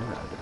nggak ada.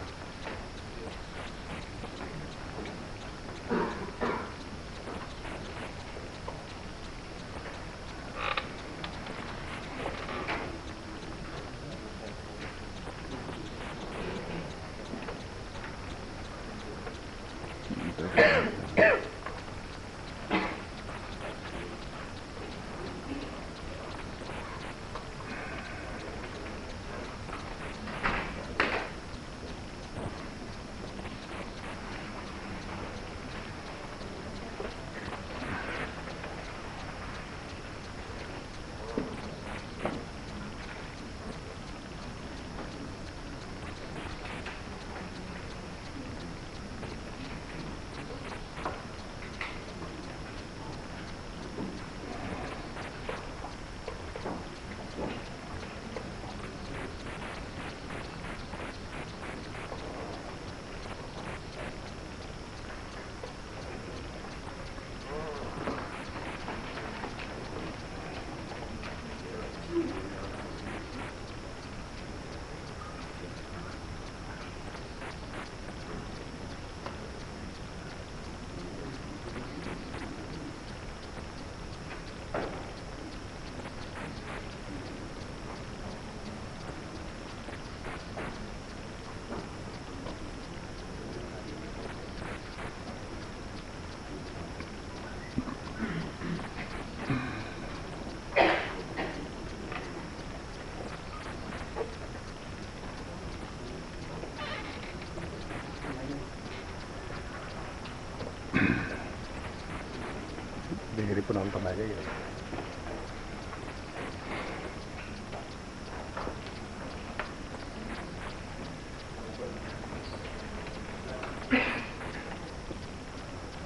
Jadi penonton aja gitu.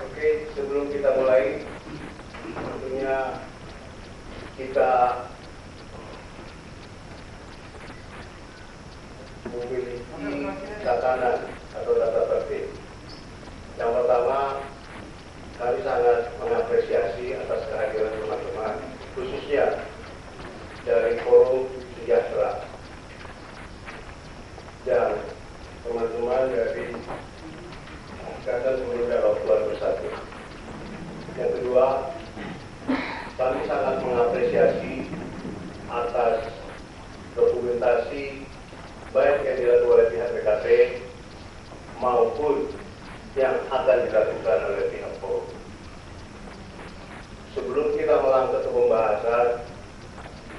Oke, sebelum kita mulai, tentunya kita memiliki tatanan atau tata tertib. Yang pertama, kami sangat mengapresiasi atas kehadiran teman-teman, khususnya dari Forum Sejahtera dan teman-teman dari Ikatan Pemuda Papua Bersatu. Yang kedua, kami sangat mengapresiasi atas dokumentasi baik yang dilakukan oleh pihak BKP maupun yang akan dilakukan oleh pihak Forum. Sebelum kita melangkah ke pembahasan,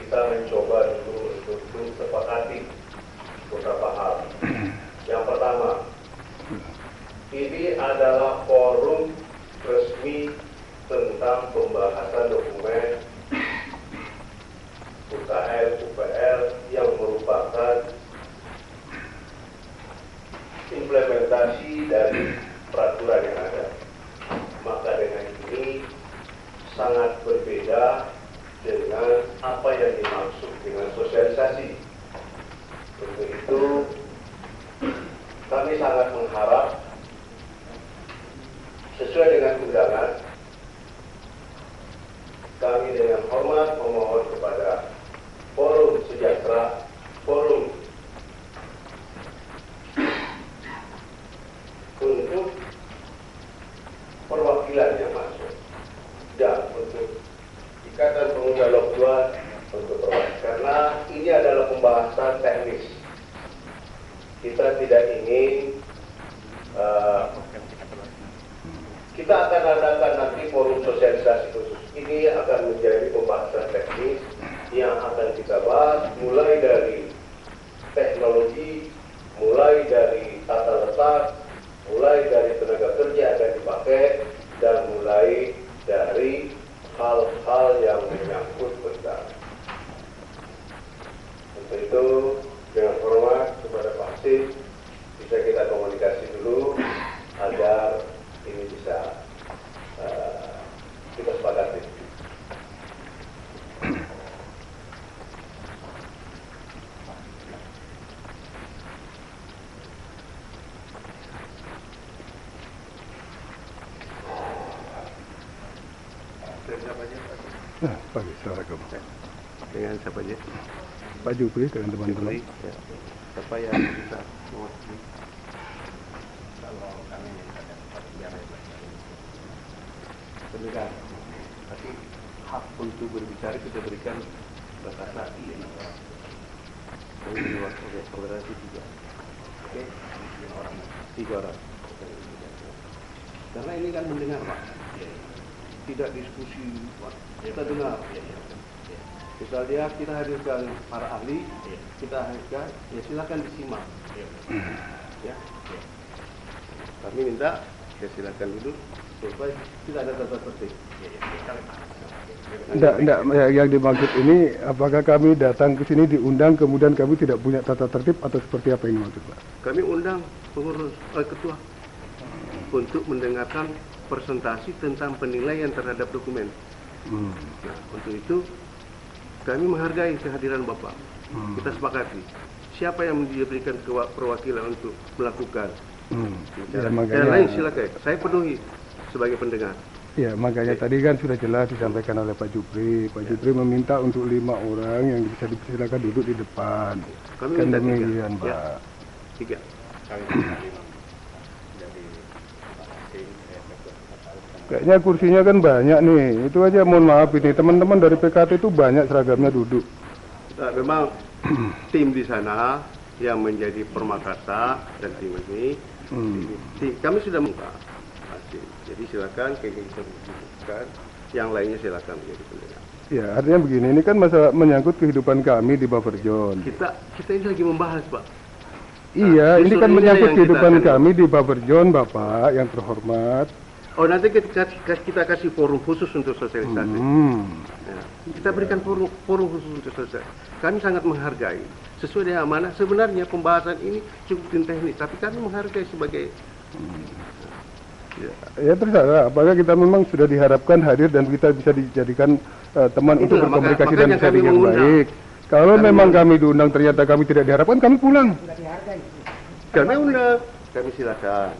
kita mencoba dulu untuk sepakati beberapa hal. Yang pertama, ini adalah forum resmi tentang pembahasan dokumen UKL UPL yang merupakan implementasi dari peraturan yang ada. Maka dengan ini sangat berbeda dengan apa yang dimaksud dengan sosialisasi. Untuk itu kami sangat mengharap sesuai dengan undangan, kami dengan hormat memohon kepada Forum Sejahtera, Forum untuk perwakilan yang masuk dan untuk Ikatan Pemuda Papua untuk perwakilan, karena ini adalah pembahasan teknis. Kita tidak ingin kita akan adakan nanti forum sosialisasi khusus. Ini akan menjadi pembahasan teknis yang akan kita bahas mulai dari teknologi, mulai dari tata letak, mulai dari tenaga kerja yang akan dipakai, dan mulai dari hal-hal yang menyangkut tentang. Untuk itu, dengan hormat kepada Pak Sid, bisa kita komunikasi dulu agar ini bisa kita sepakati. Nah, Pak Assalamualaikum. Dengan siapa aja? Pak Jupri dengan teman-teman. Ya. Siapa yang bisa Kalau kami ada biar pendengar, tapi hak untuk berbicara kita berikan batasi ini. Dari luar toleransi 3. Oke, 3 orang. Karena ini kan mendengar, Pak. Tidak diskusi, kita dengar. Misalnya kita hadirkan para ahli, kita hadirkan, ya silakan disimak. Ya. Kami minta, ya silakan duduk, supaya tidak ada tata tertib. Enggak, yang dimaksud ini apakah kami datang ke sini diundang kemudian kami tidak punya tata tertib atau seperti apa ini maksud Pak? Kami undang pengurus ketua untuk mendengarkan presentasi tentang penilaian terhadap dokumen. Nah, untuk itu kami menghargai kehadiran Bapak. Kita sepakati siapa yang diberikan perwakilan untuk melakukan. Ya, Yang lain silakan. Saya penuhi sebagai pendengar. Ya, makanya tadi kan sudah jelas disampaikan oleh Pak Jupri. Pak Jupri meminta untuk 5 orang yang bisa dipersilakan duduk di depan. Kami kan minta demikian, 3. Pak. Ya, 3. Kayaknya kursinya kan banyak nih. Itu aja mohon maaf ini teman-teman dari PKT itu banyak seragamnya duduk. Nah, memang tim di sana yang menjadi permakarsa dan tim ini, kami sudah membuka. Jadi silakan kita bukan, yang lainnya silakan menjadi pendengar. Ya, artinya begini, ini kan masalah menyangkut kehidupan kami di Buffer Zone. Kita ini lagi membahas, Pak. Iya, ini kan menyangkut kehidupan kita kami di Buffer Zone, Bapak yang terhormat. Oh, nanti kita kasih forum khusus untuk sosialisasi. Ya, kita berikan forum khusus untuk sosialisasi. Kami sangat menghargai. Sesuai dengan amanah, sebenarnya pembahasan ini cukup teknis, tapi kami menghargai sebagai Ya terserah, apakah kita memang sudah diharapkan hadir dan kita bisa dijadikan teman untuk berkomunikasi dan sharing yang baik. Kalau memang kami diundang ternyata kami tidak diharapkan, kami pulang. Kami undang, kami silakan.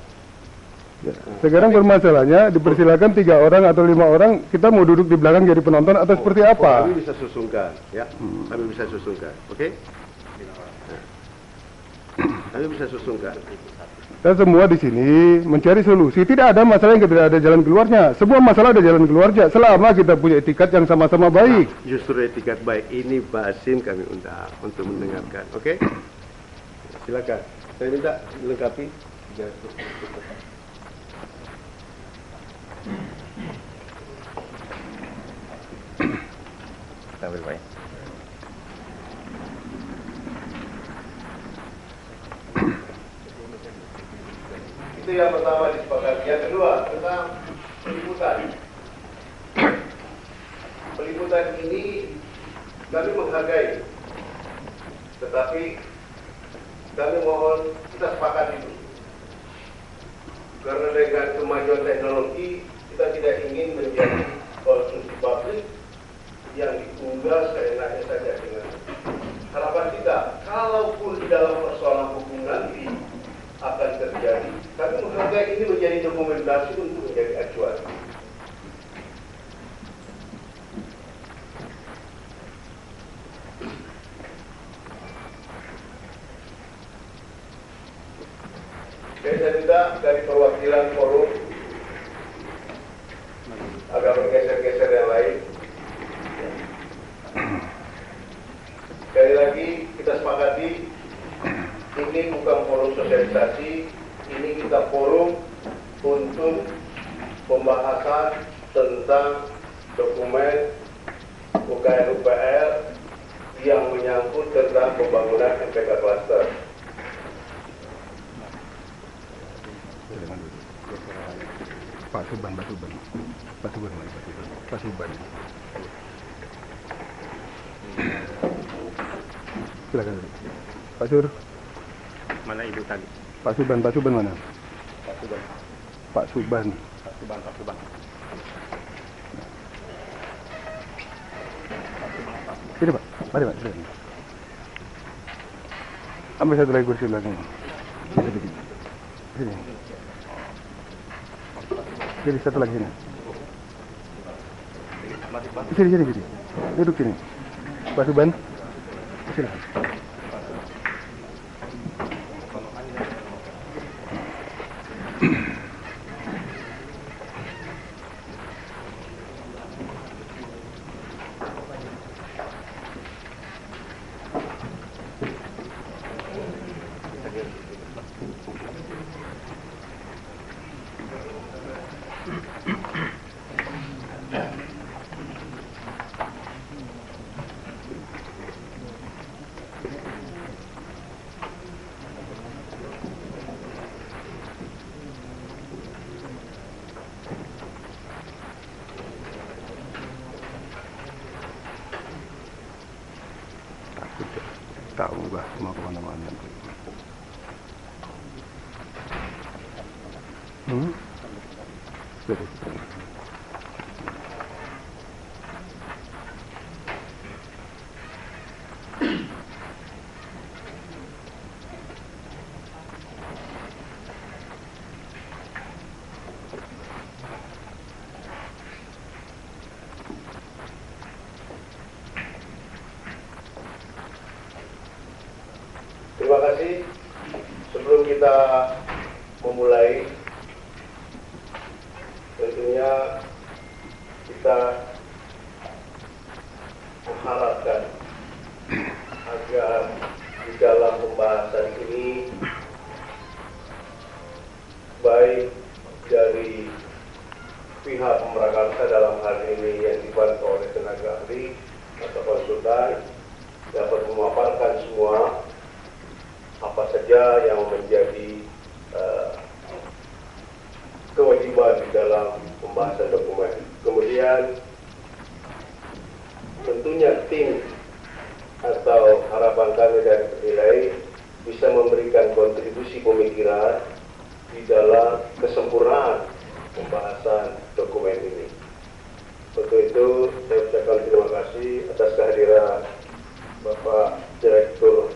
Ya. Sekarang permasalahannya dipersilakan 3 orang atau 5 orang, kita mau duduk di belakang jadi penonton atau seperti apa? Kami bisa susunkan, ya. Kami bisa susunkan, oke? Kami bisa susunkan. Kita semua di sini mencari solusi. Tidak ada masalah yang tidak ada jalan keluarnya. Semua masalah ada jalan keluarnya. Selama kita punya etikat yang sama-sama baik. Nah, justru etikat baik ini Basim kami undang untuk mendengarkan. Oke? Silakan. Saya minta dilengkapi. Sambil baik. Itu yang pertama disepakati. Yang kedua tentang peliputan. Peliputan ini kami menghargai, tetapi kami mohon kita sepakati itu. Karena dengan kemajuan teknologi kita tidak ingin menjadi konsumsi publik yang diunggah seenaknya saja dengan harapan kita. Kalaupun di dalam persoalan hukum nanti akan terjadi, kami menghargai ini menjadi dokumentasi untuk menjadi acuan. Saya minta dari perwakilan forum agar bergeser-geser yang lain. Sekali lagi kita sepakati, ini bukan forum sosialisasi, ini kita forum untuk pembahasan tentang dokumen UKN-UPR yang menyangkut tentang pembangunan MPK Cluster. Pak Suban. Silakan. Pak Sur. Mana ibu tadi? Pak Suban mana? Pak Suban. Sini Pak, mari Pak, silakan. Ambil satu lagi kursi belakang. Sini. Jadi satu lagi sini. Sini. Duduk sini. Pak Suban, silakan. Tahu nggak mau kemana-mana. Sudah. Terima kasih. Sebelum kita memulai, tentunya kita mengharapkan agar di dalam pembahasan ini baik dari pihak pemrakarsa dalam hal ini yang dibantu oleh tenaga ahli atau konsultan dapat memaparkan semua apa saja yang menjadi kewajiban di dalam pembahasan dokumen. Kemudian tentunya tim atau harapan kami dari penilai bisa memberikan kontribusi pemikiran di dalam kesempurnaan pembahasan dokumen ini. Untuk itu saya ucapkan terima kasih atas kehadiran Bapak Direktur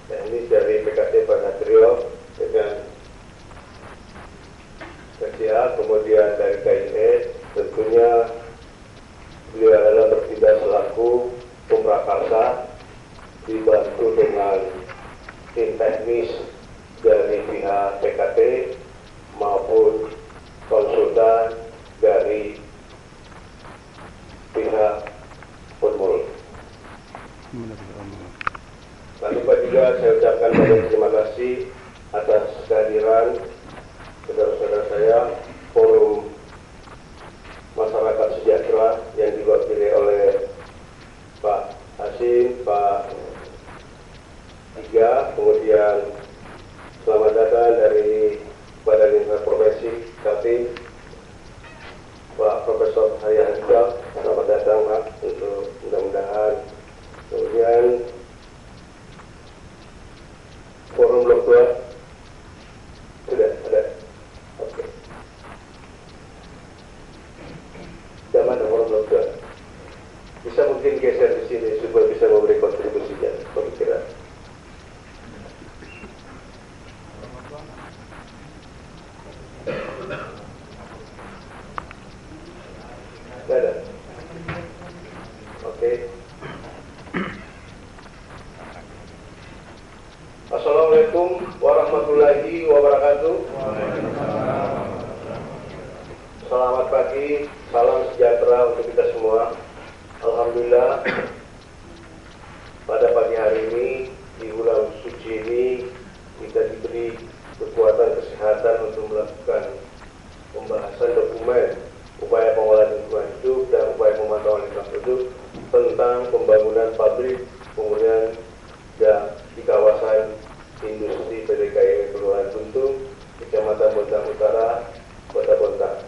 Teknis dari PKT Pak Satrio dengan KCA, kemudian dari KIS, tentunya beliau adalah bertindak selaku pemrakarsa dibantu dengan tim teknis dari pihak PKT maupun konsultan dari pihak Pemulung. Lalu Pak juga saya ucapkan banyak terima kasih atas kehadiran saudara-saudara saya Forum Masyarakat Sejahtera yang diwakili oleh Pak Hasim, Pak Tiga, kemudian selamat datang dari Badan Interaksi Profesi Kaltim, Pak Profesor Hayat Hidal, selamat datang Pak, untuk mudah-mudahan. Kemudian Forum Blok 2 sudah ada. Oke. Zaman Forum Blok 2 bisa mungkin geser di sini supaya bisa memberi kontribusinya pemikiran. Tidak ada. Oke. Assalamualaikum warahmatullahi wabarakatuh. Selamat pagi, salam sejahtera untuk kita semua. Alhamdulillah, pada pagi hari ini, di bulan suci ini, kita diberi kekuatan kesehatan untuk melakukan pembahasan dokumen upaya pengolahan lingkungan hidup dan upaya pemantauan lingkungan hidup tentang pembangunan pabrik kemudian di kawasan industri PDKI Kelurahan Buntung, Kecamatan Bontang Utara, Kota Bontang.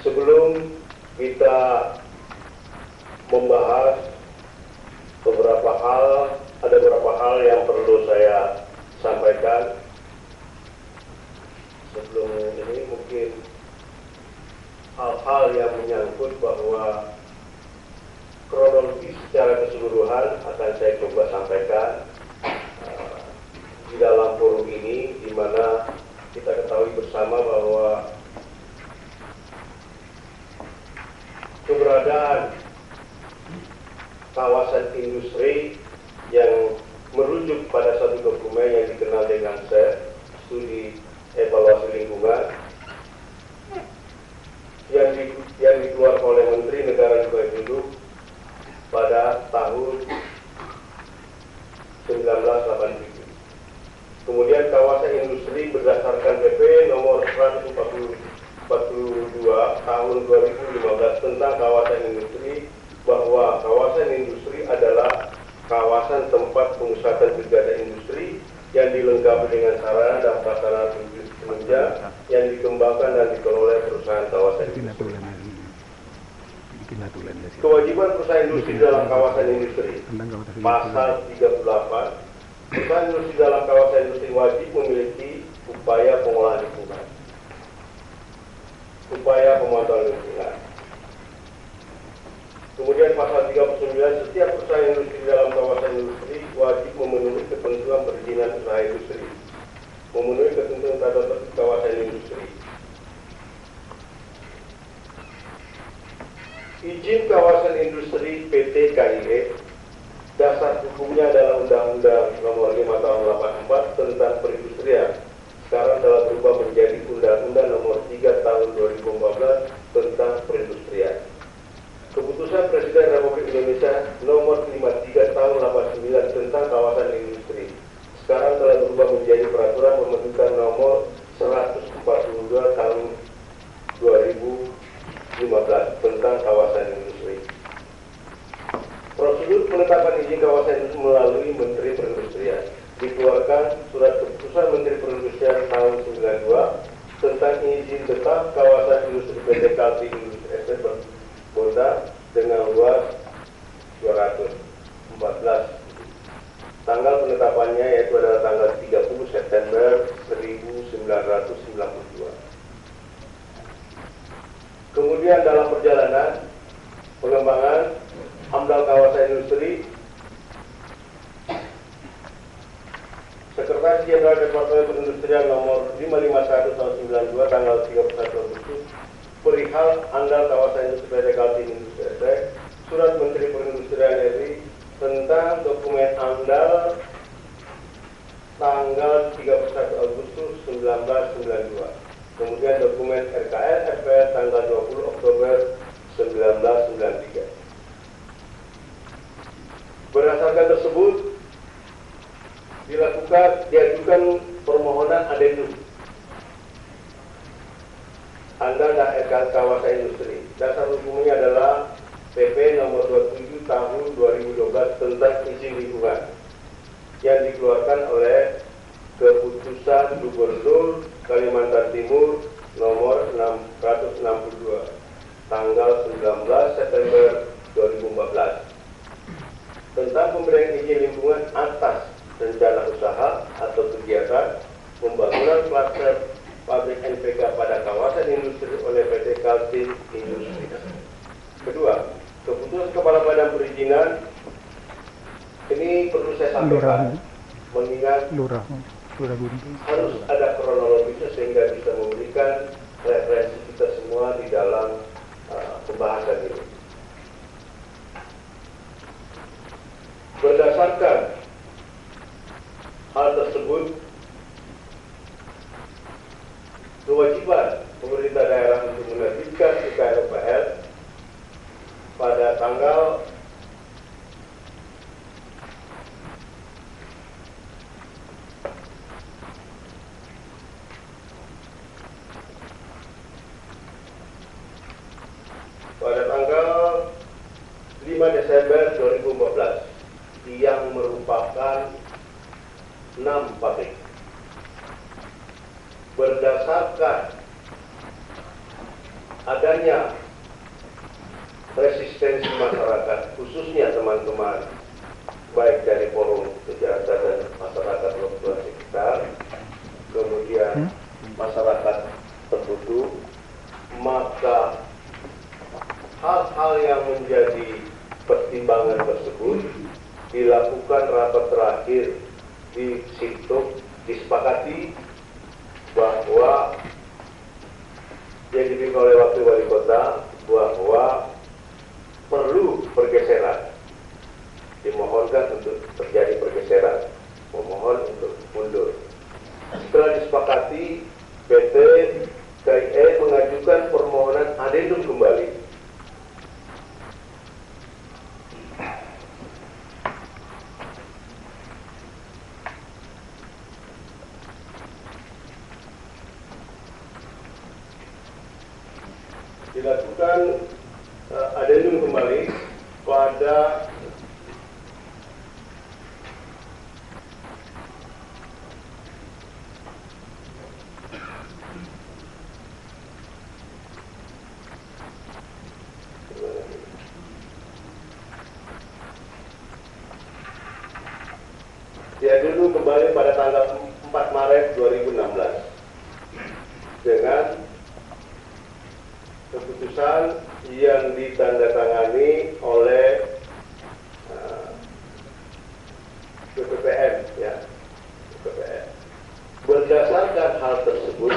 Sebelum kita membahas ada beberapa hal yang perlu saya sampaikan. Sebelum ini mungkin hal-hal yang menyangkut bahwa kronologi secara keseluruhan akan saya coba sampaikan di dalam forum ini, di mana kita ketahui bersama bahwa keberadaan kawasan industri yang merujuk pada satu dokumen yang dikenal dengan SER, Studi Evaluasi Lingkungan, yang dikeluarkan oleh Menteri Negara Lingkungan Hidup pada tahun 1987. Kemudian kawasan industri berdasarkan PP nomor 142 tahun 2015 tentang kawasan industri, bahwa kawasan industri adalah kawasan tempat pemusatan kegiatan industri yang dilengkapi dengan sarana dan prasarana penunjang yang dikembangkan dan dikelola perusahaan kawasan industri. Kewajiban perusahaan industri dalam kawasan industri. Pasal 38. Perusahaan industri dalam kawasan industri wajib memiliki upaya pengolahan lingkungan, upaya pemantauan lingkungan. Kemudian pasal 39, setiap perusahaan industri dalam kawasan industri wajib memenuhi ketentuan perizinan usaha industri, memenuhi ketentuan tata tertib kawasan industri. Izin kawasan industri PT KIE, dasar hukumnya adalah Undang-Undang Nomor 5 Tahun 84 tentang perindustrian. Sekarang telah berubah menjadi Undang-Undang Nomor 3 Tahun 2015 tentang perindustrian. Keputusan Presiden Republik Indonesia Nomor 53 Tahun 89 tentang kawasan industri. Sekarang telah berubah menjadi Peraturan Pembentukan Nomor 142 Tahun 2015 tentang kawasan industri. Prosedur penetapan izin kawasan industri melalui Menteri Perindustrian. Dikeluarkan Surat Keputusan Menteri Perindustrian tahun 92 tentang izin tetap kawasan industri PT Kaltim Industri Estate Kota dengan luas 214. Tanggal penetapannya yaitu adalah tanggal 30 September 1992. Kemudian dalam perjalanan pengembangan AMDAL kawasan industri, Sekretaris Jenderal Departemen Perindustrian Nomor 551 tahun 92 tanggal 31 Agustus perihal AMDAL kawasan industri PT Kaltim Industri Estate, Surat Menteri Perindustrian RI tentang dokumen AMDAL tanggal 31 Agustus 1992. Kemudian dokumen RKL FPR tanggal 20 Oktober 1993. Berdasarkan tersebut, diajukan permohonan adendum AMDAL dan RKL kawasan industri. Dasar hukumnya adalah PP nomor 27 tahun 2012 tentang izin lingkungan yang dikeluarkan oleh Keputusan Gubernur Kalimantan Timur nomor 662 tanggal 19 September 2014 tentang pemberian izin lingkungan atas rencana usaha atau kegiatan pembangunan klaster pabrik NPK pada kawasan industri oleh PT Kaltim Industri. Kedua, keputusan Kepala Badan Perizinan ini perlu saya sampaikan, mengingat harus ada kronologisnya sehingga bisa memberikan referensi kita semua di dalam pembahasan ini. Berdasarkan hal tersebut, kewajiban pemerintah daerah untuk menerbitkan UKRPL pada tanggal pada tanggal 5 Desember 2014 yang merupakan 6 pabrik. Berdasarkan adanya resistensi masyarakat, khususnya teman-teman baik dari forum kejahatan dan masyarakat lokal sekitar, kemudian masyarakat tertutup, maka hal-hal yang menjadi pertimbangan tersebut dilakukan rapat terakhir di situ, disepakati bahwa yang dipilih oleh Wakil Wali Kota bahwa perlu pergeseran, dimohonkan untuk terjadi pergeseran, memohon untuk mundur. Setelah disepakati, PT KIE mengajukan permohonan adendum kembali. dilakukan adendum kembali pada diadendum kembali pada tanggal 4 Maret 2016 dengan keputusan yang ditandatangani oleh BPPM, ya, BPPM. Berdasarkan hal tersebut,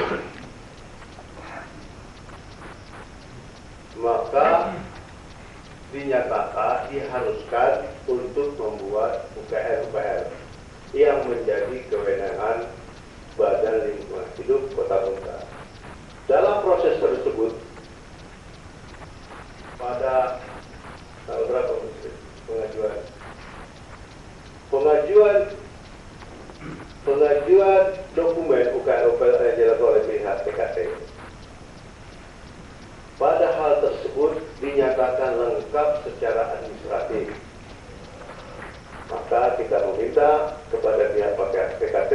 maka dinyatakan diharuskan untuk membuat UKR-UKR yang menjadi kewenangan Badan Lingkungan Hidup Kota Bengkak. Dalam proses tersebut, pada tanggal berapa pengajuan dokumen UKR-UKR yang dilakukan oleh pihak TKT. Pada hal tersebut dinyatakan lengkap secara administratif. Maka kita meminta kepada pihak TKT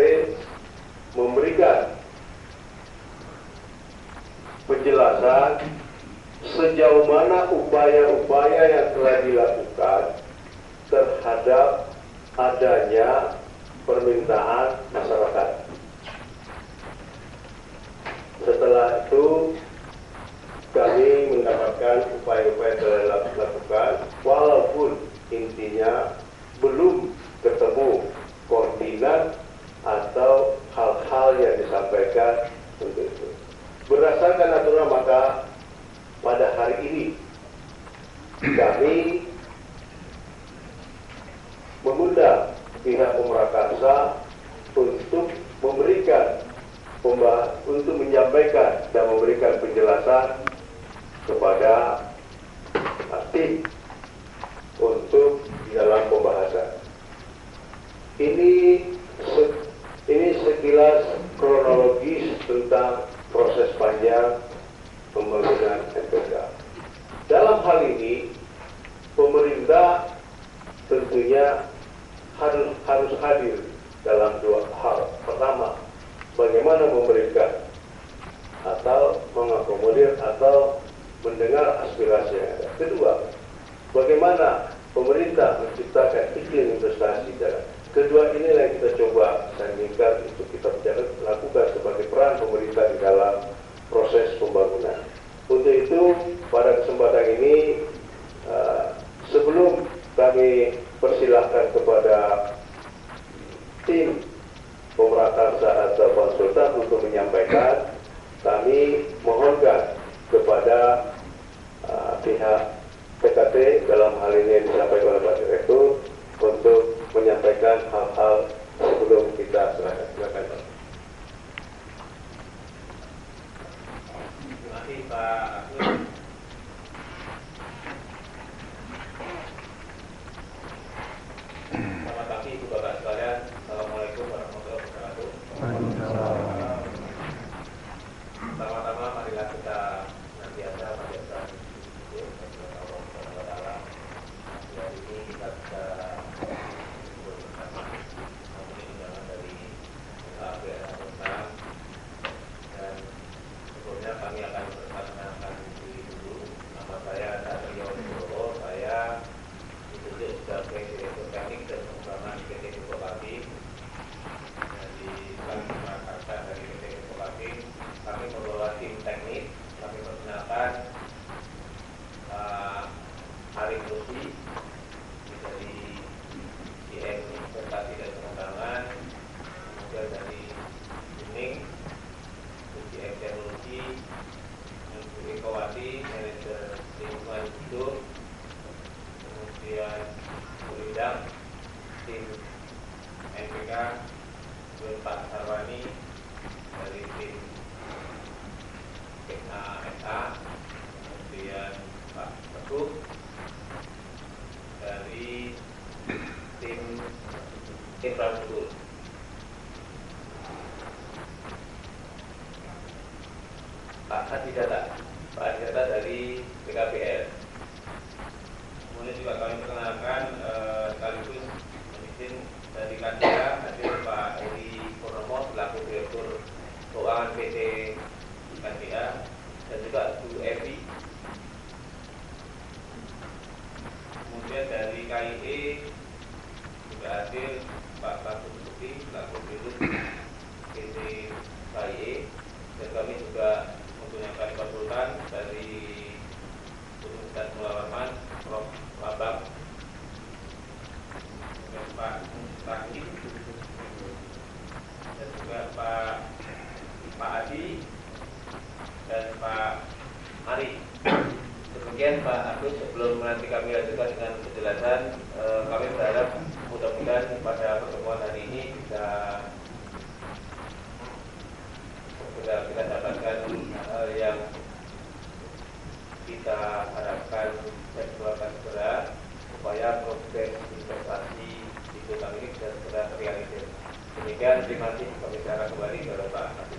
memberikan penjelasan sejauh mana upaya-upaya yang telah dilakukan terhadap adanya permintaan masyarakat. Setelah itu kami mendapatkan upaya-upaya yang telah dilakukan, walaupun intinya belum ketemu koordinat atau hal-hal yang disampaikan untuk itu. Berdasarkan aturan, maka pada hari ini kami mengundang pihak Pemrakarsa untuk menyampaikan dan memberikan penjelasan kepada tim untuk di dalam pembahasan. Ini sekilas kronologis tentang proses panjang pembangunan MPK. Dalam hal ini, pemerintah tentunya harus hadir dalam dua hal. Pertama, bagaimana memberikan atau mengakomodir atau mendengar aspirasi yang ada. Kedua, bagaimana pemerintah menciptakan iklim investasi dalam. Kedua inilah yang kita coba sandingkan untuk kita lakukan sebagai peran pemerintah di dalam proses pembangunan. Untuk itu, pada kesempatan ini, sebelum kami persilahkan kepada tim Pemrakarsa atau konsultan untuk menyampaikan, kami mohonkan kepada pihak PKT dalam hal ini yang disampaikan oleh Pak Direktur untuk menyampaikan hal-hal sebelum kita serahkan. Silakan, Pak. Terima kasih, Pak Agus. Selamat pagi, Ibu Bapak sekalian. Assalamualaikum warahmatullahi wabarakatuh. Pertama-tama marilah kita senantiasa panjatkan puji kepada Allah Subhanahu wa taala. Hari ini kita bisa bersama memenuhi undangan dari PPPM Bengkak, dan sebelumnya kami akan memperkenalkan diri dulu. Nama saya Satrio Nugroho. Saya ditunjuk sebagai Direktur Teknik dan Pengembangan PT Bupati. Di Pemrakarsa dari PT Bupati, kami membawa tim teknis. Kami perkenalkan Arif Lutfi dari DM Investasi dan Pengembangan, kemudian dari Kuning, DM Teknologi, Ibu Kawati, Manajer Lingkungan Hidup, kemudian Ulidang, tim NPK, Pak Sarwani dari tim SA, kemudian Pak Teguh dari tim infrastruktur. Pak Hadi Data Pak Adiata dari BKPL. Kemudian juga kami perkenalkan sekaligus izin dari Kadya hadir Pak Edi Purnomo selaku Direktur Keuangan PT Kadya dan juga Bu Evi. Kemudian dari KIE juga hadir Pak Bagus Bukti selaku Dirut PT KIE dan kami juga menggunakan konsultan dari Universitas Mula Warman Prof. Labang dan Pak Mustaqim dan juga Pak Adi dan Pak Ari. Demikian Pak Agus, sebelum nanti kami lanjutkan dengan penjelasan, kami berharap mudah-mudahan pada pertemuan hari ini bisa kita dapatkan hal yang kita harapkan dan keluarkan segera supaya proses investasi di Kutang ini bisa segera terrealisir. Demikian, terima kasih. Kami sekarang kembali kepada Pak Agus.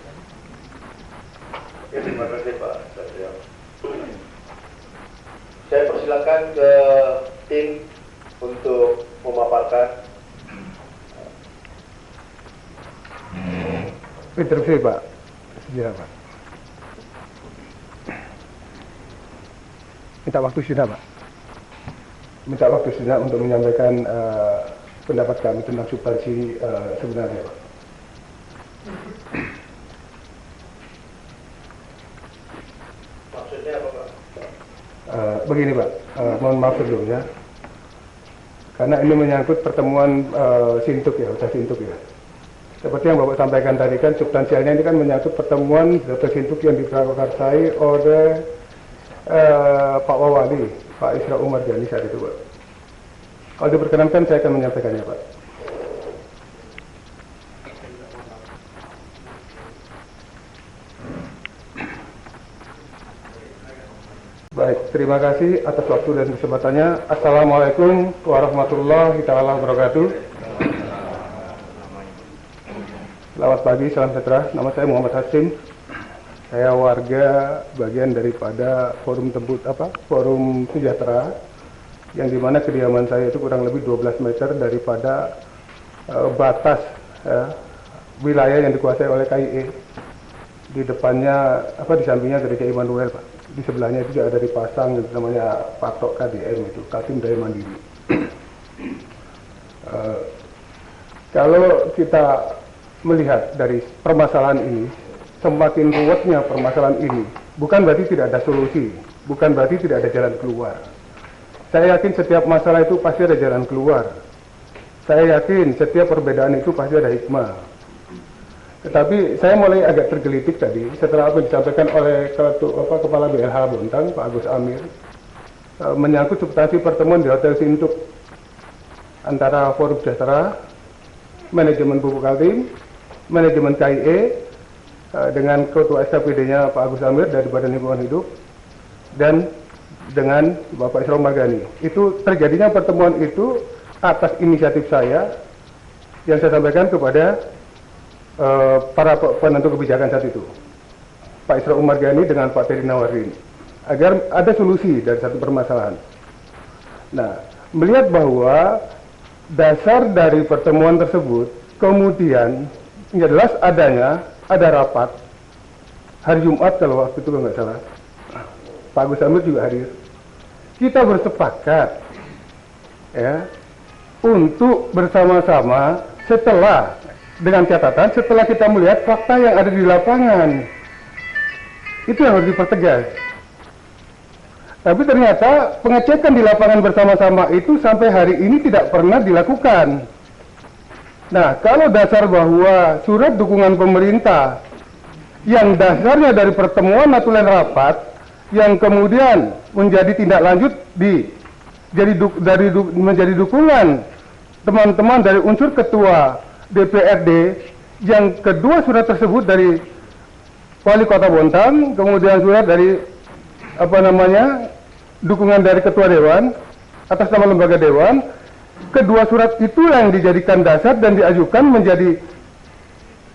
Ya, terima kasih Pak Satrio. Saya persilakan ke tim untuk memaparkan. Interupsi Pak. Sejarah Pak. Minta waktu sudah Pak. Minta waktu sudah untuk menyampaikan pendapat kami tentang substansi sebenarnya Pak. Maksudnya apa Pak? Begini Pak, mohon maaf sebelumnya, karena ini menyangkut pertemuan Sintuk ya, Dr. Sintuk ya. Seperti yang Bapak sampaikan tadi kan, substansialnya ini kan menyangkut pertemuan Dr. Sintuk yang diprakarsai oleh Pak Wawali, Pak Isra Umar Jani saat itu Pak. Kalau diperkenankan saya akan menyampaikannya Pak. Baik, terima kasih atas waktu dan kesempatannya. Assalamualaikum warahmatullahi wabarakatuh. Selamat pagi, salam sejahtera. Nama saya Muhammad Hasim. Saya warga bagian daripada Forum Sejahtera, yang dimana kediaman saya itu kurang lebih 12 meter daripada batas wilayah yang dikuasai oleh KIE. Di depannya, di sampingnya Gereja Immanuel Pak. Di sebelahnya itu juga ada dipasang namanya patok KDM itu, Kaltim Daya Mandiri. Kalau kita melihat dari permasalahan ini, semakin ruwetnya permasalahan ini, bukan berarti tidak ada solusi, bukan berarti tidak ada jalan keluar. Saya yakin setiap masalah itu pasti ada jalan keluar. Saya yakin setiap perbedaan itu pasti ada hikmah. Tetapi saya mulai agak tergelitik tadi setelah apa yang disampaikan oleh Kepala BLH Bontang, Pak Agus Amir, menyangkut substansi pertemuan di Hotel Sintuk antara Forum Sejahtera, manajemen Pupuk Kaltim, manajemen KIE, dengan Ketua SKPD-nya Pak Agus Amir dari Badan Lingkungan Hidup, dan dengan Bapak Isra Umar Jani. Itu terjadinya pertemuan itu atas inisiatif saya yang saya sampaikan kepada para penentu kebijakan saat itu, Pak Isra Umar Jani dengan Pak Teri Nawarin, agar ada solusi dari satu permasalahan. Nah, melihat bahwa dasar dari pertemuan tersebut kemudian jelas ada rapat hari Jumat kalau waktu itu nggak salah, Pak Agus Amir juga hadir. Kita bersepakat ya untuk bersama-sama dengan catatan setelah kita melihat fakta yang ada di lapangan. Itu yang harus dipertegas. Tapi ternyata pengecekan di lapangan bersama-sama itu sampai hari ini tidak pernah dilakukan. Nah, kalau dasar bahwa surat dukungan pemerintah yang dasarnya dari pertemuan aturan rapat yang kemudian menjadi tindak lanjut menjadi dukungan teman-teman dari unsur ketua DPRD, yang kedua surat tersebut dari Wali Kota Bontang, kemudian surat dari dukungan dari Ketua Dewan atas nama lembaga Dewan. Kedua surat itu yang dijadikan dasar dan diajukan menjadi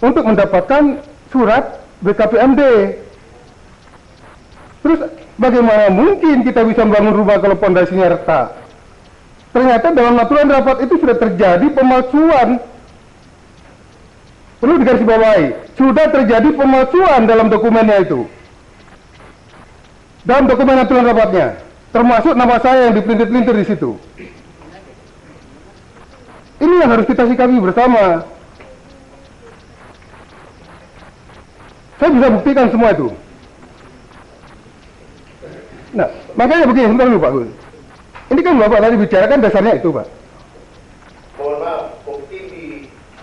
untuk mendapatkan surat BKPMD. Terus bagaimana mungkin kita bisa membangun rumah kalau pondasinya retak? Ternyata dalam aturan rapat itu sudah terjadi pemalsuan. Perlu digarisbawahi, sudah terjadi pemalsuan dalam dokumennya itu. Dalam dokumen aturan rapatnya, termasuk nama saya yang dipelintir-pelintir di situ. Ini yang harus kita sikapi bersama. Saya bisa buktikan semua itu. Nah, makanya begini, sebentar dulu Pak Gun. Ini kan Bapak tadi bicarakan dasarnya itu Pak. Mohon maaf, bukti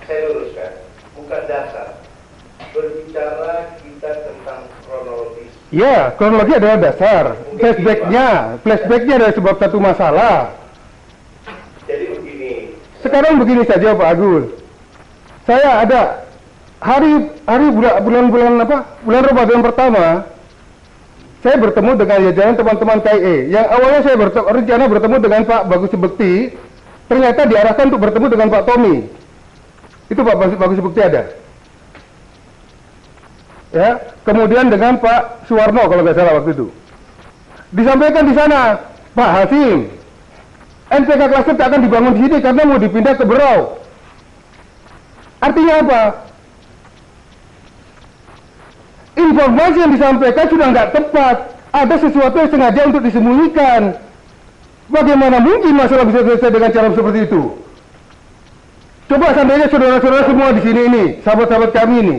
saya luruskan, bukan dasar. Berbicara kita tentang kronologis. Ya, kronologi adalah dasar. Flashbacknya adalah sebab satu masalah. Jadi begini, Sekarang begini saja Pak Agus. Saya ada bulan Ramadan pertama, saya bertemu dengan jajaran teman-teman KIE. Yang awalnya saya rencana bertemu dengan Pak Bagus Bekti, ternyata diarahkan untuk bertemu dengan Pak Tommy. Itu Pak Bagus Bekti ada. Ya, kemudian dengan Pak Suwarno kalau nggak salah waktu itu. Disampaikan di sana, Pak Hasim, NPK Cluster tak akan dibangun di sini karena mau dipindah ke Berau. Artinya apa? Informasi yang disampaikan sudah nggak tepat. Ada sesuatu yang sengaja untuk disembunyikan. Bagaimana mungkin masalah bisa selesai dengan cara seperti itu? Coba seandainya saudara-saudara semua di sini ini, sahabat-sahabat kami ini.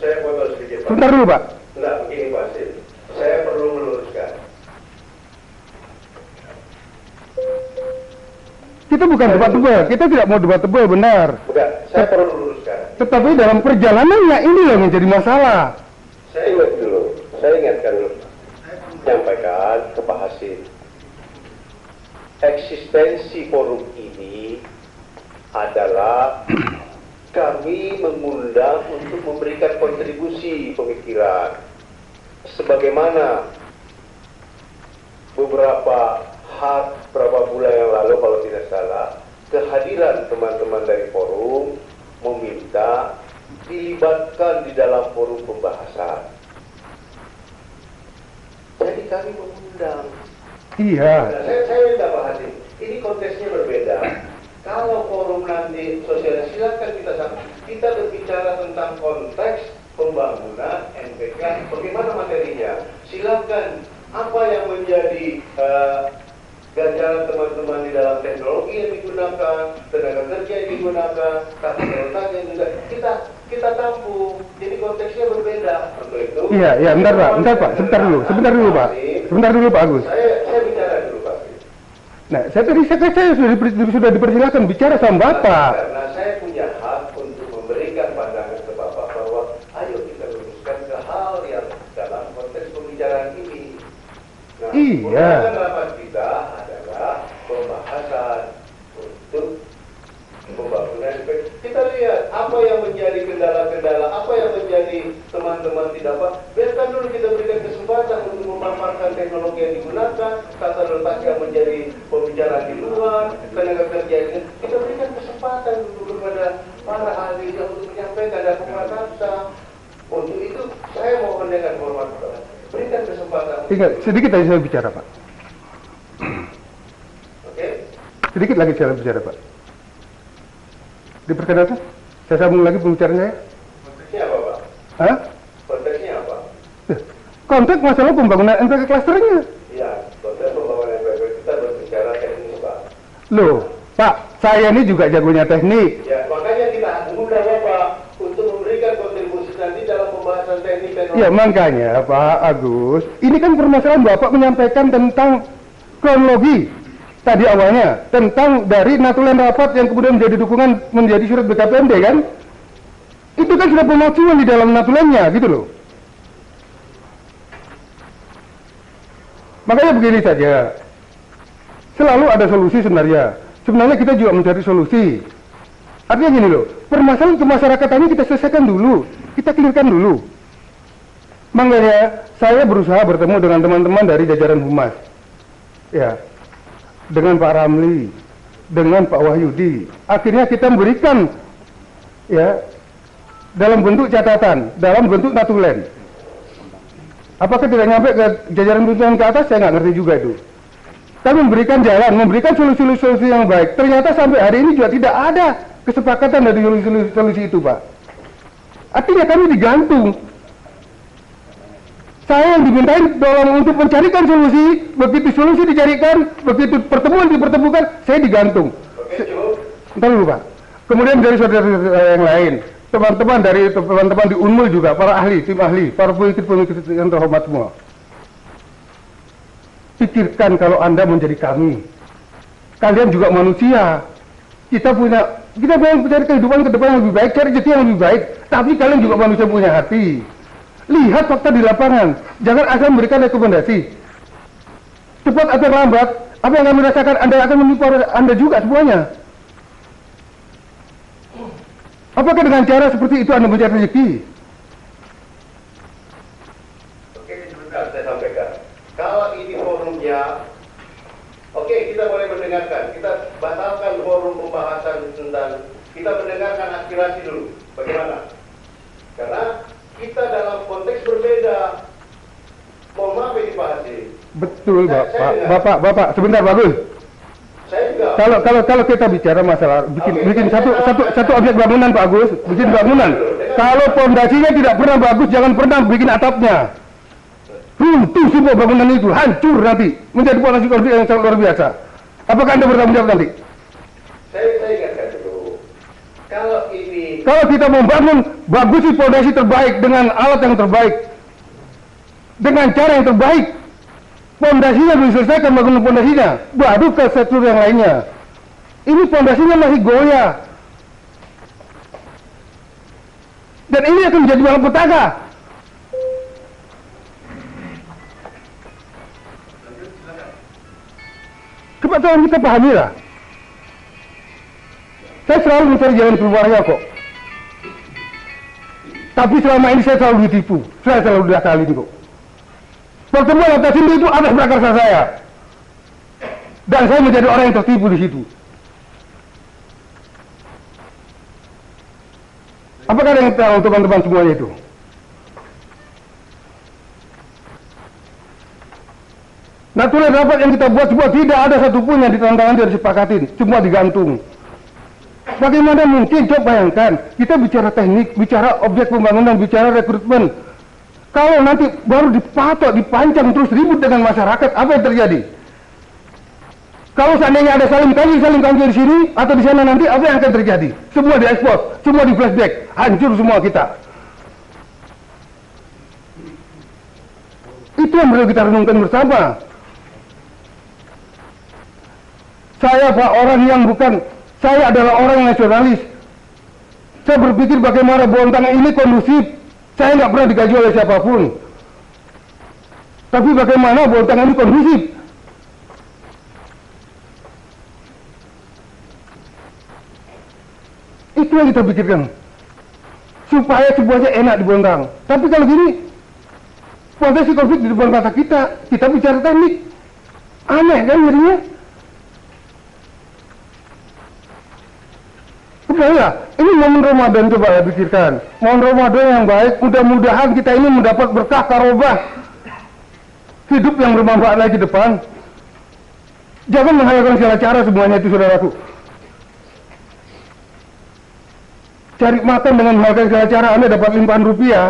saya potong sedikit Pak. Sebentar dulu Pak. Enggak, begini Pak Sim. Saya perlu meluruskan. Kita bukan debat tebal, kita tidak mau debat tebal, benar. Bukan, saya perlu meluruskan. Tetapi dalam perjalanannya ini yang menjadi masalah. Saya ingatkan dulu. Menyampaikan ke Pak Hasim. Eksistensi forum ini adalah kami mengundang untuk memberikan kontribusi pemikiran. Sebagaimana beberapa bulan yang lalu kalau tidak salah, kehadiran teman-teman dari forum meminta dilibatkan di dalam forum pembahasan. Jadi kami mengundang. Iya. Nah, saya minta Pak Hasim, ini konteksnya berbeda. Kalau forum nanti sosial, silakan kita berbicara tentang konteks pembangunan NPK, bagaimana materinya. Silakan apa yang menjadi ganjaran teman-teman di dalam teknologi yang digunakan, tenaga kerja yang digunakan, kapasitas yang juga kita tampung. Jadi konteksnya berbeda. Untuk itu. Iya, bentar Pak, sebentar dulu Pak Agus. Saya bicara dulu Pak. Nah, saya sudah dipersilakan bicara sama Bapak. Karena saya punya hak untuk memberikan pandangan ke Bapak bahwa ayo kita luruskan ke hal yang dalam konteks pembicaraan ini. Nah, Iya. undangan rapat kita adalah pembahasan untuk pembangunan. Kita lihat apa yang menjadi kendala-kendala, apa yang menjadi teman-teman tidak apa. Biarkan dulu kita berikan kesempatan untuk memaparkan teknologi yang digunakan, tata letak yang menjadi pembicaraan di luar, tenaga kerja ini. Kita berikan kesempatan untuk kepada para ahli yang untuk menyampaikan dan kata. Untuk itu saya mohon dengan hormat berikan kesempatan. Tinggal sedikit aja saya bicara Pak. Oke? Sedikit lagi saya bicara Pak. Diperkenalkan? Saya sambung lagi pembicaranya ya. Konteksnya apa Pak? Hah? Konteksnya apa? Konteks masalah pembangunan NPK klasternya. Iya, konteks pembangunan NPK kita berbicara teknis Pak. Loh, Pak, saya ini juga jagonya teknik. Ya, makanya kita mengundang Bapak untuk memberikan kontribusi nanti dalam pembahasan teknik teknologi. Ya makanya Pak Agus, ini kan permasalahan Bapak menyampaikan tentang kronologi tadi awalnya, tentang dari natulen rapat yang kemudian menjadi dukungan menjadi surat BKPMD kan? Itu kan sudah pemalsuan di dalam natulennya gitu loh. Makanya begini saja, selalu ada solusi sebenarnya. Sebenarnya kita juga mencari solusi. Artinya gini loh, permasalahan kemasyarakatan ini kita selesaikan dulu, kita clearkan dulu. Makanya saya berusaha bertemu dengan teman-teman dari jajaran Humas, ya, dengan Pak Ramli, dengan Pak Wahyudi. Akhirnya kita memberikan, ya, dalam bentuk catatan, dalam bentuk natulen. Apakah tidak nyampe ke jajaran pimpinan ke atas? Saya nggak ngerti juga itu. Kami memberikan jalan, memberikan solusi-solusi yang baik. Ternyata sampai hari ini juga tidak ada kesepakatan dari solusi itu, Pak. Artinya kami digantung. Saya yang dimintain tolong untuk mencarikan solusi, begitu solusi dicarikan, begitu pertemuan dipertemukan, saya digantung. Oke, cukup. Entar dulu, Pak. Kemudian dari saudara-saudara yang lain, teman-teman dari teman-teman di Unmul juga, para ahli, tim ahli, para pemikir-pemikir yang terhormat semua. Pikirkan kalau Anda menjadi kami. Kalian juga manusia. Kita pengen mencari kehidupan ke depan yang lebih baik, cari rezeki yang lebih baik. Tapi kalian juga manusia punya hati. Lihat fakta di lapangan. Jangan asal memberikan rekomendasi. Cepat atau lambat, apa yang kami rasakan Anda akan menipu Anda juga semuanya. Apakah dengan cara seperti itu Anda mencari rezeki? Oke, sebentar saya sampaikan. Kalau ini forumnya, oke, kita boleh mendengarkan. Kita batalkan forum pembahasan tentang, kita mendengarkan aspirasi dulu. Bagaimana? Karena kita dalam konteks berbeda. Mohon maaf ini Pak Haji. Betul, Bapak, sebentar, bagus. Saya juga. Kalau kita bicara masalah bikin satu objek bangunan, Pak Agus, bikin bangunan. Kalau pondasinya tidak pernah bagus, jangan pernah bikin atapnya. Runtuh semua bangunan itu, hancur nanti, menjadi pondasi konflik yang sangat luar biasa. Apakah Anda bertanggung jawab nanti? Saya ingatkan dulu. Kalau kita membangun, bagusi pondasi terbaik dengan alat yang terbaik, dengan cara yang terbaik. Pondasinya belum selesaikan, bangun pondasinya, baru ke struktur yang lainnya. Ini pondasinya masih goyah. Dan ini akan menjadi malapetaka. Kebetulan kita pahami lah. Saya selalu mencari jalan keluarnya kok. Tapi selama ini saya selalu ditipu. Saya selalu diakalin kok. Pertemuan atas itu atas prakarsa saya. Dan saya menjadi orang yang tertipu di situ. Apakah ada yang tahu teman-teman semuanya itu? Natural rapat yang kita buat semua tidak ada satupun yang ditandatangani dan disepakatin, semua digantung. Bagaimana mungkin? Coba bayangkan, kita bicara teknik, bicara objek pembangunan, bicara rekrutmen. Kalau nanti baru dipatok, dipancang terus ribut dengan masyarakat, apa yang terjadi? Kalau seandainya ada saling kangkir di sini atau di sana nanti, apa yang akan terjadi? Semua diekspos, semua di flashback, hancur semua kita. Itu yang perlu kita renungkan bersama. Saya Pak orang yang bukan, saya adalah orang yang nasionalis. Saya berpikir bagaimana Bontang ini kondusif. Saya nggak pernah digaji oleh siapapun. Tapi bagaimana Bontang ini kondusif? Itu yang kita pikirkan. Supaya semuanya enak di Bontang. Tapi kalau gini, potensi konflik di depan mata kita bicara teknik. Aneh kan jadinya? Kembali ini momen Ramadan, coba ya pikirkan. Momen Ramadan yang baik, mudah-mudahan kita ini mendapat berkah karobah. Hidup yang bermanfaat lagi ke depan. Jangan menghalalkan segala cara semuanya itu, saudaraku. Cari makan dengan menghalalkan segala cara, Anda dapat limpahan rupiah.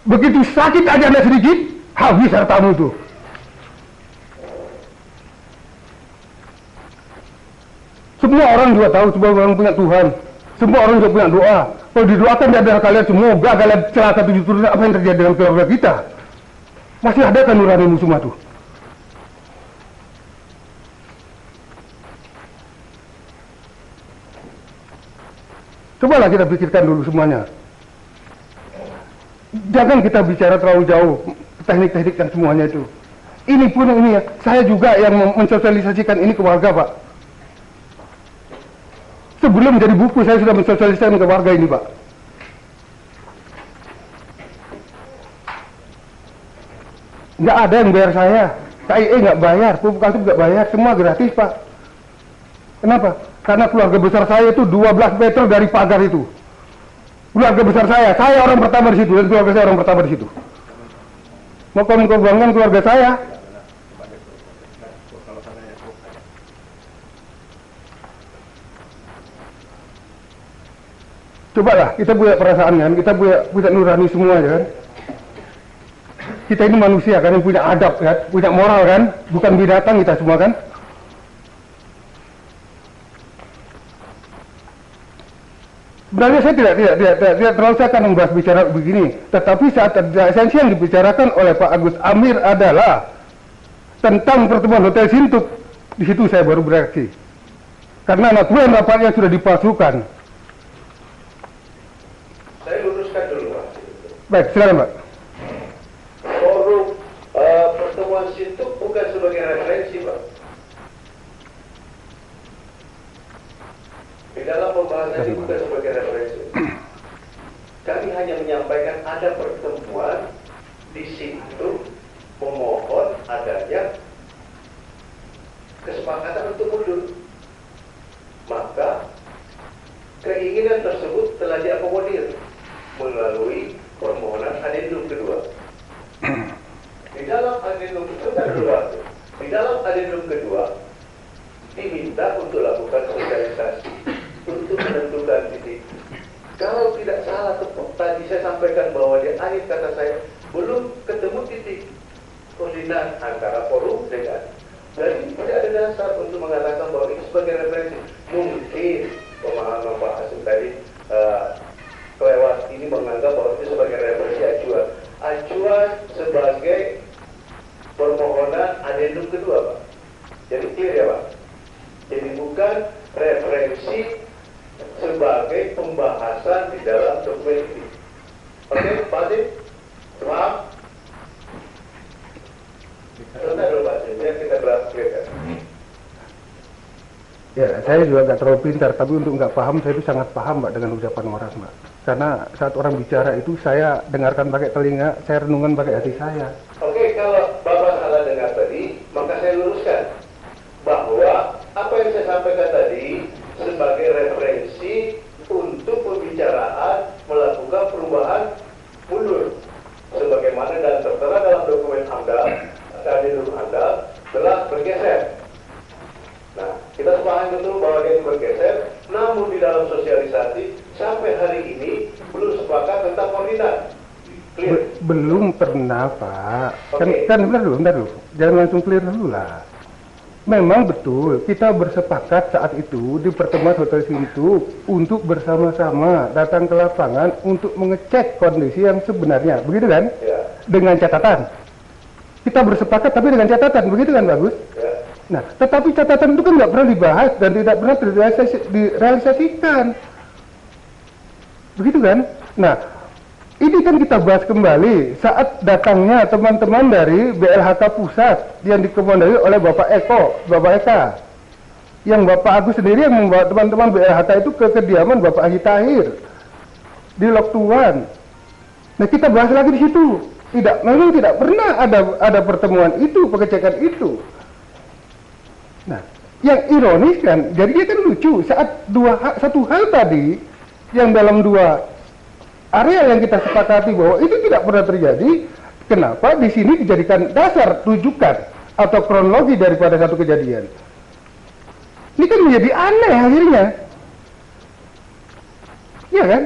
Begitu sakit aja Anda sedikit, habis hartamu tuh. Semua orang juga tahu, semua orang punya Tuhan. Semua orang juga punya doa. Kalau didoakan di antara kalian semoga kalian celaka 7 turunan, apa yang terjadi dengan keluarga kita? Masih ada kan nuranimu semua tuh? Cobalah kita pikirkan dulu semuanya. Jangan kita bicara terlalu jauh, teknik-teknik dan semuanya itu. Ini pun ini ya, saya juga yang mensosialisasikan ini ke warga, Pak. Sebelum menjadi buku, saya sudah mensosialisasikan ke warga ini, Pak. Nggak ada yang bayar saya. KIE nggak bayar, pupuk kasih nggak bayar, semua gratis, Pak. Kenapa? Karena keluarga besar saya itu 12 meter dari pagar itu. Keluarga besar saya orang pertama di situ dan keluarga saya orang pertama di situ. Mau kamu banggakan keluarga saya? Cobalah, kita punya perasaan kan, kita punya nurani semua ya kan. Kita ini manusia kan, yang punya adab kan, punya moral kan, bukan binatang kita semua kan. Sebenarnya saya tidak terlalu saya akan membahas bicara begini, tetapi saat esensi yang dibicarakan oleh Pak Agus Amir adalah tentang pertemuan Hotel Sintuk. Di situ saya baru bereaksi, karena aturan rapatnya sudah dipalsukan. Saya luruskan dulu, Pak. Baik, silakan Pak. Forum pertemuan Sintuk bukan sebagai referensi, Pak. Di dalam pembahasan ini bukan sebagai referensi. Kami hanya menyampaikan ada pertemuan di situ memohon adanya kesepakatan untuk mundur. Maka keinginan tersebut telah diakomodir melalui permohonan adendum kedua. Di dalam adendum kedua diminta untuk lakukan sosialisasi untuk menentukan titik. Kalau tidak salah tadi saya sampaikan bahwa di akhir kata saya belum ketemu titik koordinat antara forum dengan. Jadi tidak ada dasar untuk mengatakan bahwa ini sebagai referensi. Mungkin pemahaman Pak Hasim tadi kelewat ini menganggap bahwa itu sebagai referensi acuan. Acuan sebagai permohonan adendum kedua, Pak. Jadi clear ya, Pak. Jadi bukan referensi sebagai pembahasan di dalam dokumen ini. Oke, Pak Hasim? Paham? Sebentar dulu, Pak Hasim. Biar kita clearkan. Ya, saya juga nggak terlalu pintar, tapi untuk nggak paham, saya itu sangat paham Mbak dengan ucapan orang Mbak. Karena saat orang bicara itu saya dengarkan pakai telinga, saya renungkan pakai hati saya. Oke, kalau Bapak salah dengar tadi, maka saya luruskan bahwa apa yang saya sampaikan tadi sebagai referensi untuk pembicaraan melakukan perubahan mundur. Sebagaimana dan tertera dalam dokumen adendum Anda telah bergeser. Nah, kita sepahami betul bahwa dia bergeser, namun di dalam sosialisasi sampai hari ini belum sepakat tentang koordinat. Clear? Belum pernah Pak. Oke. Kan bentar dulu. Jangan langsung clear dulu lah. Memang betul, kita bersepakat saat itu di pertemuan Hotel Sintuk untuk bersama-sama datang ke lapangan untuk mengecek kondisi yang sebenarnya. Begitu kan? Ya. Dengan catatan. Kita bersepakat tapi dengan catatan. Begitu kan Bagus? Ya. Nah, tetapi catatan itu kan nggak pernah dibahas dan tidak pernah direalisasikan. Begitu kan? Nah, ini kan kita bahas kembali saat datangnya teman-teman dari BLHK Pusat yang dikomandoi oleh Bapak Eka. Yang Bapak Agus sendiri yang membawa teman-teman BLHK itu ke kediaman Bapak Haji Tahir di Loktuan. Nah, kita bahas lagi di situ. Memang tidak pernah ada pertemuan itu, pengecekan itu. Nah, yang ironis kan, jadi dia kan lucu saat satu hal tadi yang dalam dua area yang kita sepakati bahwa itu tidak pernah terjadi, kenapa di sini dijadikan dasar rujukan atau kronologi daripada satu kejadian? Ini kan menjadi aneh akhirnya, ya kan?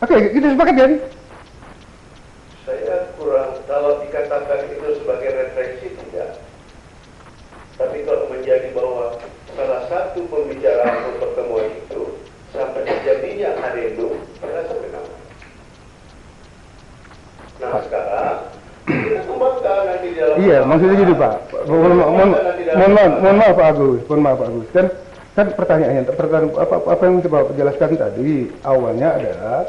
Oke, kita sepakat kan? Saya kurang, kalau dikatakan itu sebagai referensi tidak. Tapi kalau menjadi bahwa salah satu pembicaraan atau pertemuan itu sampai terjadinya adendum, saya benar. Nah sekarang kita kembangkan nanti di dalam. Iya, maksudnya gini Pak. Mohon maaf Pak Agus, kan pertanyaannya, apa yang coba jelaskan tadi awalnya adalah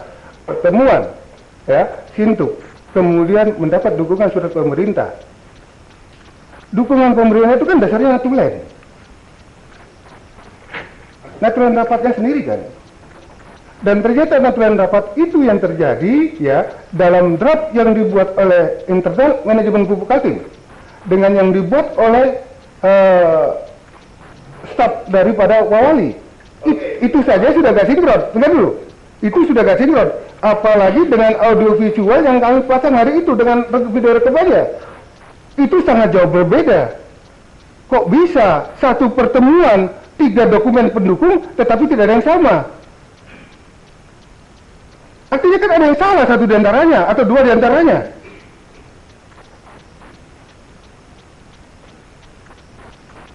pertemuan, ya, Sintuk. Kemudian mendapat dukungan surat pemerintah. Dukungan pemerintah itu kan dasarnya natulen. Natulen rapatnya sendiri kan. Dan ternyata natulen rapat itu yang terjadi ya dalam draft yang dibuat oleh internal manajemen Pupuk Kaltim dengan yang dibuat oleh staf daripada Wawali. Oke, itu saja sudah gak sinkron. Dengar dulu, itu sudah gak sinkron. Apalagi dengan audio visual yang kami pasang hari itu dengan video rekamannya, itu sangat jauh berbeda. Kok bisa satu pertemuan 3 dokumen pendukung tetapi tidak ada yang sama? Artinya kan ada yang salah satu di antaranya atau 2 di antaranya.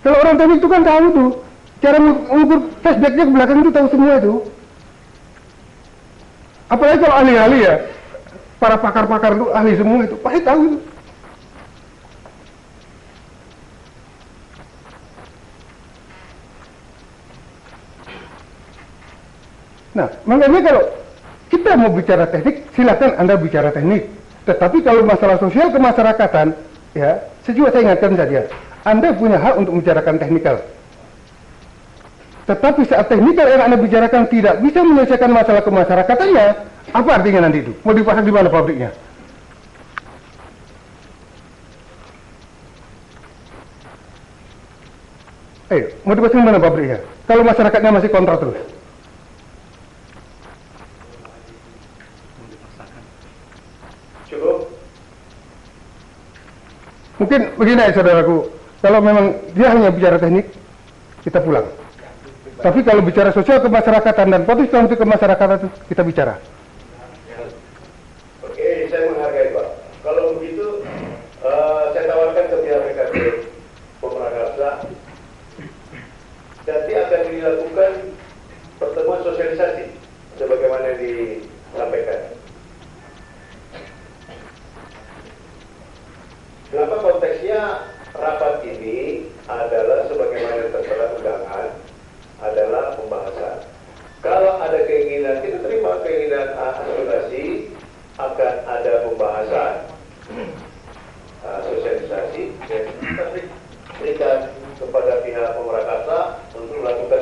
Kalau orang teknik itu kan tahu tuh, cara mengukur flashbacknya ke belakang itu tahu semua itu. Apalagi kalau ahli-ahli ya, para pakar-pakar itu ahli semua itu, pasti tahu itu. Nah, makanya kalau kita mau bicara teknik, silakan Anda bicara teknik. Tetapi kalau masalah sosial kemasyarakatan, ya, saya ingatkan saja, Anda punya hak untuk membicarakan teknikal. Tetapi saat teknikal yang Anda bicarakan tidak bisa menyelesaikan masalah kemasyarakatannya, apa artinya nanti itu? Mau dipasang di mana pabriknya? Mau dipasang di mana pabriknya? Kalau masyarakatnya masih kontra terus. Cukup? Mungkin begini ya saudaraku, kalau memang dia hanya bicara teknik, kita pulang. Tapi kalau bicara sosial kemasyarakatan dan potensi kemasyarakatan itu kita bicara. Oke, saya menghargai Pak. Kalau begitu, saya tawarkan ke pihak PKB Pemrakarsa, nanti akan dilakukan pertemuan sosialisasi sebagaimana disampaikan. Kenapa konteksnya rapat ini adalah sebagaimana tertera undangan adalah pembahasan. Kalau ada keinginan, kita terima keinginan aspirasi akan ada pembahasan sosialisasi dan kita berikan kepada pihak Pemrakarsa untuk melakukan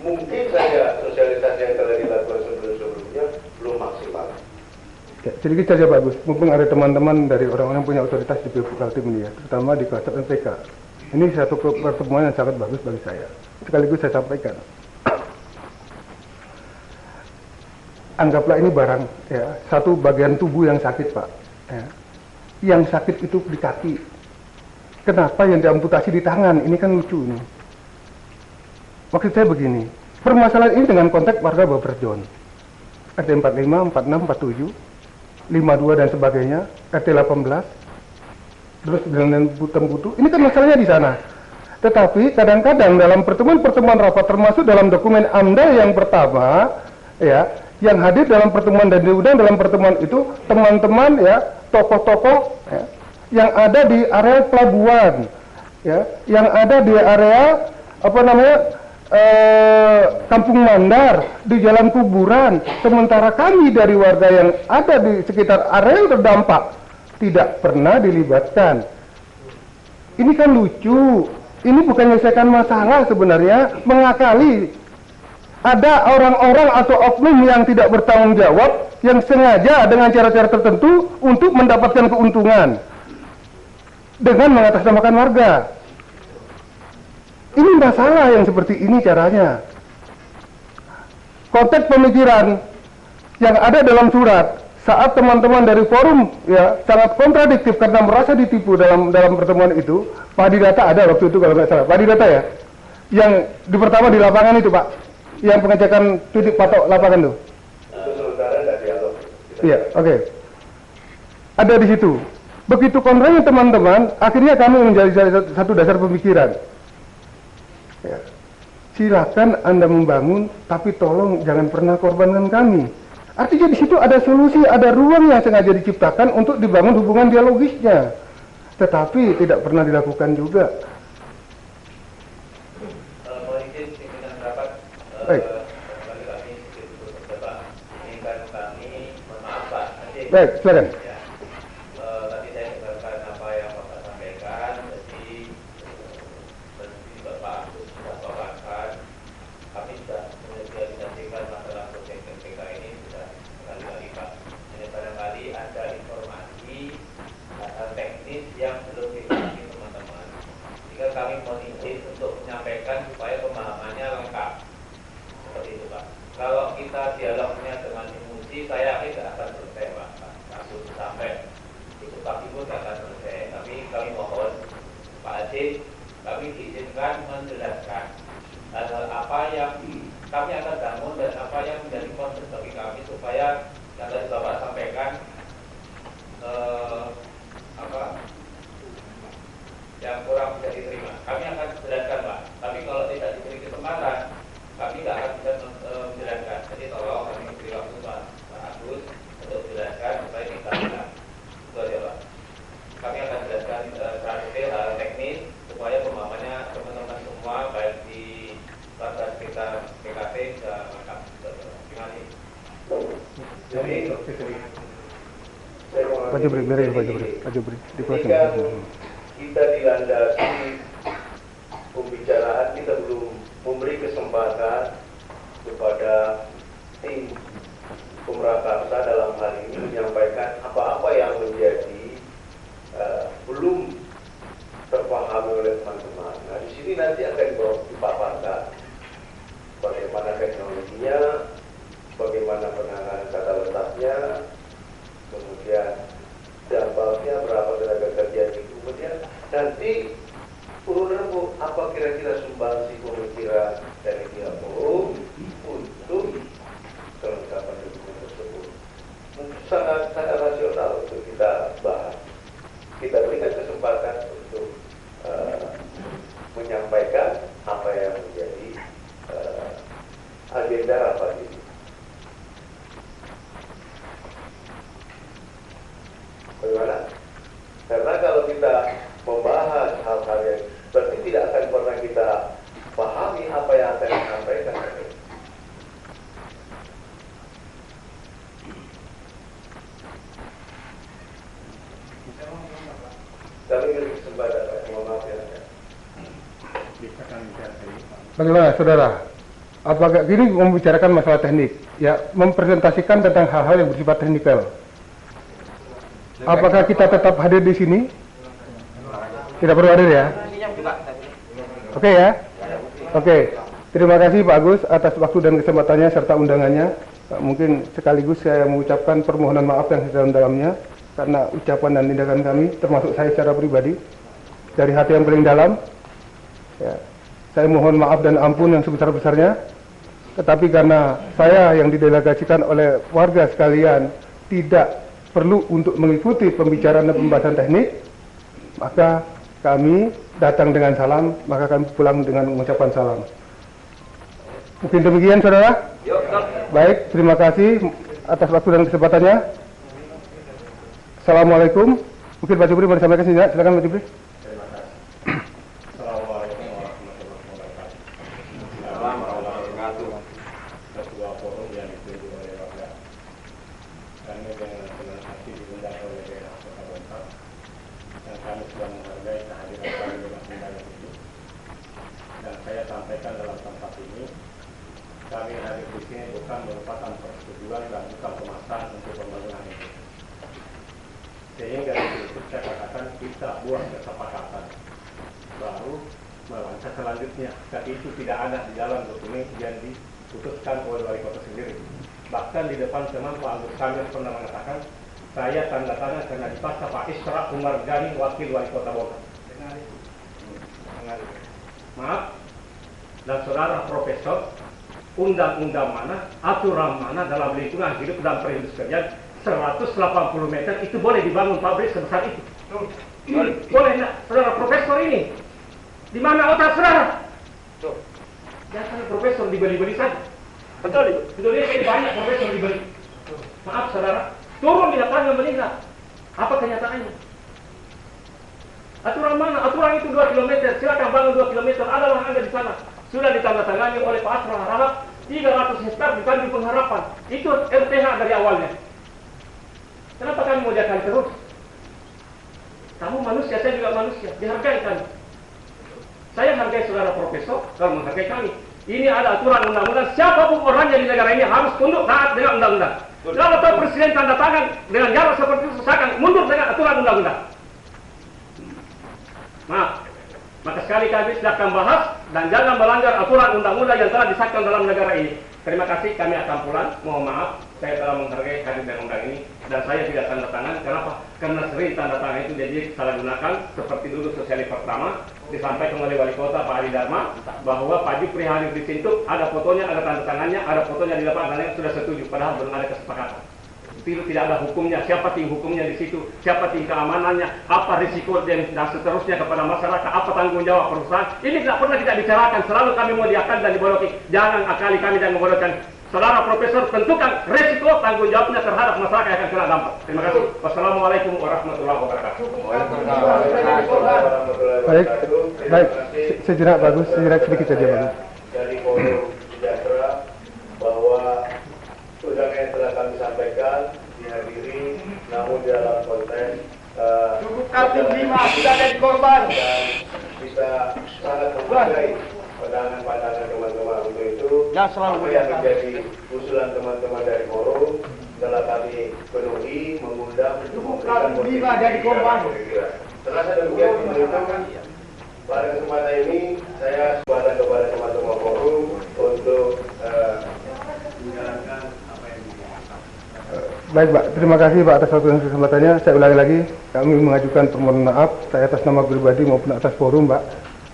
mungkin saja sosialisasi yang telah dilakukan sebelumnya belum maksimal. Ya, sedikit saja bagus, mumpung ada teman-teman dari orang-orang yang punya otoritas di Pilgub Kaltim ini ya, terutama di kluster NPK. Ini satu pertemuan yang sangat bagus bagi saya. Sekaligus saya sampaikan, anggaplah ini barang, ya, satu bagian tubuh yang sakit Pak. Ya. Yang sakit itu di kaki. Kenapa yang diamputasi di tangan? Ini kan lucu ini. Maksud saya begini, permasalahan ini dengan konteks warga Baberjon. RT 45, 46, 47. 52 dan sebagainya, RT 18, terus dengan Butem-Butu, ini kan masalahnya di sana. Tetapi kadang-kadang dalam pertemuan-pertemuan rapat, termasuk dalam dokumen AMDA yang pertama, ya, yang hadir dalam pertemuan dan diundang dalam pertemuan itu teman-teman ya, tokoh-tokoh ya, yang ada di area pelabuhan, ya, yang ada di area apa namanya? Kampung Mandar, di Jalan Kuburan, sementara kami dari warga yang ada di sekitar area yang terdampak tidak pernah dilibatkan. Ini kan lucu, ini bukan menyelesaikan masalah sebenarnya, mengakali. Ada orang-orang atau oknum yang tidak bertanggung jawab, yang sengaja dengan cara-cara tertentu untuk mendapatkan keuntungan dengan mengatasnamakan warga. Ini masalah yang seperti ini caranya. Konteks pemikiran yang ada dalam surat saat teman-teman dari forum ya sangat kontradiktif karena merasa ditipu dalam pertemuan itu. Pak Didata ada waktu itu kalau nggak salah. Pak Didata ya, yang di pertama di lapangan itu Pak, yang pengecekan titik patok lapangan tuh. Itu sementara tidak dialog. Iya, oke. Ada di situ. Begitu kontranya teman-teman, akhirnya kami menjadi satu dasar pemikiran. Ya. Silakan Anda membangun, tapi tolong jangan pernah korbankan kami. Artinya di situ ada solusi, ada ruang yang sengaja diciptakan untuk dibangun hubungan dialogisnya, tetapi tidak pernah dilakukan juga. Mohon izin pimpinan rapat. Baik. Kami berdebat. Inginkan kami, mohon maaf Pak. Baik, silakan. Ya. Tadi saya dengarkan apa yang Bapak sampaikan, jadi Bapak sudah paparkan, kami sudah menyosialisasikan masalah proyek NPK ini sudah sekali-kali Pak. Jadi barangkali ada informasi teknis yang belum diketahui teman-teman. Jika kami mohon izin untuk menyampaikan supaya pemahamannya lengkap. Seperti itu Pak. Kalau kita dialognya dengan emosi, saya yakin tidak akan selesai Pak. Kasus sampai itu kami pun tidak akan selesai. Tapi kami mohon Pak Adit, kami diizinkan menjelaskan hal-hal apa yang kami akan bangun dan apa yang menjadi concern bagi kami supaya yang tadi Bapak sampaikan yang kurang bisa diterima. Kami akan jelaskan Pak. Tapi kalau tidak diberi kesempatan, kami tidak akan bisa menjelaskan. Jadi tolong kami beri waktu Pak Agus untuk menjelaskan supaya kita tidak. Itu aja Pak. Kami akan jelaskan secara detail teknis supaya pemahamannya teman-teman semua baik di warga sekitar PKP bisa lengkap. Terima kasih. Jadi, Pak Jubri, Pak Jubri, ketika kita dilandasi pembicaraan, kita belum memberi kesempatan kepada tim pemrakarsa dalam hal ini menyampaikan apa-apa yang menjadi belum terpahami oleh teman-teman. Nah, di sini nanti akan dipaparkan bagaimana teknologinya, bagaimana penanganan kata letaknya, kemudian dampaknya berapa tenaga kerja itu, kemudian nanti urunan apa kira-kira sumbangsi pemikiran dari pihak forum untuk kelengkapan dokumen tersebut. Sangat rasional untuk kita bahas. Kita berikan kesempatan untuk menyampaikan apa yang menjadi agenda rapat ini. Bagaimana? Karena kalau kita membahas hal-hal yang berarti tidak akan pernah kita pahami apa yang akan disampaikan. Kami beri kesempatan, Pak. Mohon maaf ya. Bagaimana saudara? Apakah ini membicarakan masalah teknik? Ya, mempresentasikan tentang hal-hal yang bersifat teknikal. Apakah kita tetap hadir di sini? Tidak perlu hadir ya? Oke ya? Oke. Terima kasih Pak Agus atas waktu dan kesempatannya serta undangannya. Mungkin sekaligus saya mengucapkan permohonan maaf yang sedalam-dalamnya karena ucapan dan tindakan kami, termasuk saya secara pribadi, dari hati yang paling dalam. Ya, saya mohon maaf dan ampun yang sebesar-besarnya. Tetapi karena saya yang didelegasikan oleh warga sekalian tidak perlu untuk mengikuti pembicaraan dan pembahasan teknik, maka kami datang dengan salam, maka kami pulang dengan mengucapkan salam. Mungkin demikian saudara. Baik, terima kasih atas waktu dan kesempatannya. Assalamualaikum. Mungkin Pak Jubri mau disampaikan sini, silakan Pak Jubri. Assalamualaikum warahmatullahi wabarakatuh. Assalamualaikum. Ketua forum yang ditunjuk oleh warga. Kami dengan senang hati diundang oleh daerah Kota Bontang dan kami sudah menghargai kehadiran kami dalam undangan ini. Dan saya sampaikan dalam tempat ini, kami hadir di sini bukan merupakan persetujuan dan bukan pemaksaan untuk pembangunan ini. Sehingga itu saya katakan kita buat kesepakatan baru melangkah selanjutnya. Dan itu tidak ada di dalam dokumen yang diputuskan oleh wali kota sendiri. Bahkan di depan teman Pak Agus Kamil pernah mengatakan, saya tanda tangan karena dipaksa Pak Isra Umar Gani, wakil wali kota Bogor. Maaf, dan saudara profesor, undang-undang mana, aturan mana dalam lingkungan hidup dan perindustrian 180 meter itu boleh dibangun pabrik sebesar itu? Boleh enggak, saudara profesor ini? Di mana otak saudara? Jangan profesor dibeli-beli saja. Betul. Indonesia ini banyak profesor dibeli. Maaf saudara, turun di lapangan melihat apa kenyataannya. Aturan mana? Aturan itu 2 km, silakan bangun 2 km, ada lahan Anda di sana. Sudah ditandatangani oleh Pak Asra Harahap, 300 hektar di Tanjung Pengharapan. Itu RTH dari awalnya. Kenapa kami mau diakan terus? Kamu manusia, saya juga manusia. Dihargai kami. Saya hargai saudara profesor, kalau menghargai kami. Ini ada aturan undang-undang. Siapapun orangnya di negara ini harus tunduk taat dengan undang-undang. Kalau tahu presiden tanda tangan dengan jarak seperti itu, saya akan mundur dengan aturan undang-undang. Maaf. Maka sekali kami silakan bahas dan jangan melanggar aturan undang-undang yang telah disahkan dalam negara ini. Terima kasih, kami akan pulang. Mohon maaf, saya telah menghargai hadir dan undang ini dan saya tidak tanda tangan. Kenapa? Karena sering tanda tangan itu jadi salah gunakan. Seperti dulu sosialis pertama disampaikan oleh wali kota Pak Adi Dharma bahwa Pak Jupri hadir di situ, ada fotonya, ada tanda tangannya, ada fotonya di depan dan sudah setuju. Padahal belum ada kesepakatan. Itu tidak ada hukumnya, siapa tim hukumnya di situ, siapa tim keamanannya, apa risiko dan seterusnya kepada masyarakat, apa tanggung jawab perusahaan. Ini tidak pernah kita bicarakan, selalu kami mau diakan dan dibodohi. Jangan akali kami dan membodohkan. Saudara Profesor, tentukan risiko tanggung jawabnya terhadap masyarakat yang akan kena dampak. Terima kasih. Wassalamualaikum warahmatullahi wabarakatuh. Baik, baik. Sejenak bagus, sejenak sedikit saja bagus. Dari Forum Sejahtera bahwa undangan yang telah kami sampaikan dihadiri, namun dalam konteks Cukupkan tim 5 sudah jadi korban. dan bisa sangat menghargai pandangan-pandangan teman-teman untuk itu. Ya, selalu apa yang menjadi usulan teman-teman dari forum telah kami penuhi, mengundang untuk memberikan Cukupkan tim 5 jadi korban. Terasa demikian menutup pada kesempatan ini saya kesempatan kepada teman-teman forum untuk menjalankan apa yang Baik Pak, terima kasih Pak atas waktu dan kesempatannya. Saya ulangi lagi, kami mengajukan permohonan maaf, saya atas nama pribadi maupun atas forum Pak.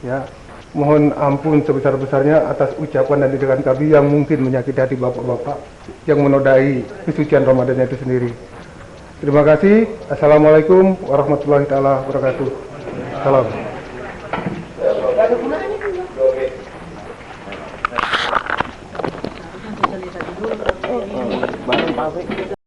Ya, mohon ampun sebesar-besarnya atas ucapan dan tindakan kami yang mungkin menyakiti hati bapak-bapak yang menodai kesucian Ramadan itu sendiri. Terima kasih. Assalamualaikum warahmatullahi taala wabarakatuh. Salam. Bareng pabrik.